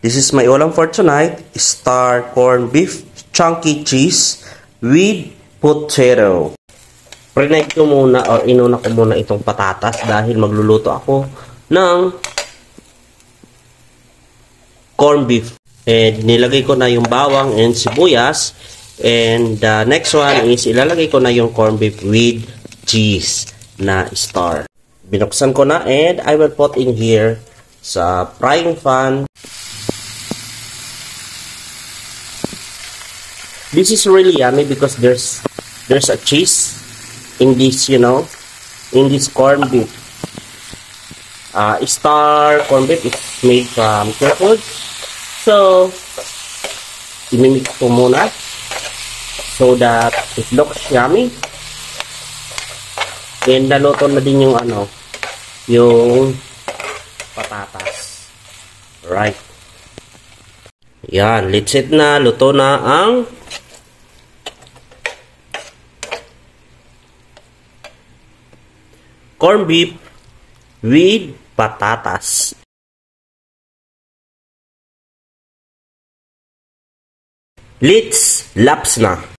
This is my ulam for tonight, star corn beef chunky cheese with potato. Prinay ko muna o inuna ko muna itong patatas dahil magluluto ako ng corn beef. And nilagay ko na yung bawang and sibuyas. And the next one is ilalagay ko na yung corn beef with cheese na star. Binuksan ko na and I will put in here sa frying pan. This is really yummy because there's a cheese in this, you know, in this corn beef. Star corn beef is made from turtle. So, imimix ko muna so that it looks yummy. And naluto na din yung yung patatas. Right. Yan, let's it na. Luto na ang corn beef with patatas. Let's laps na.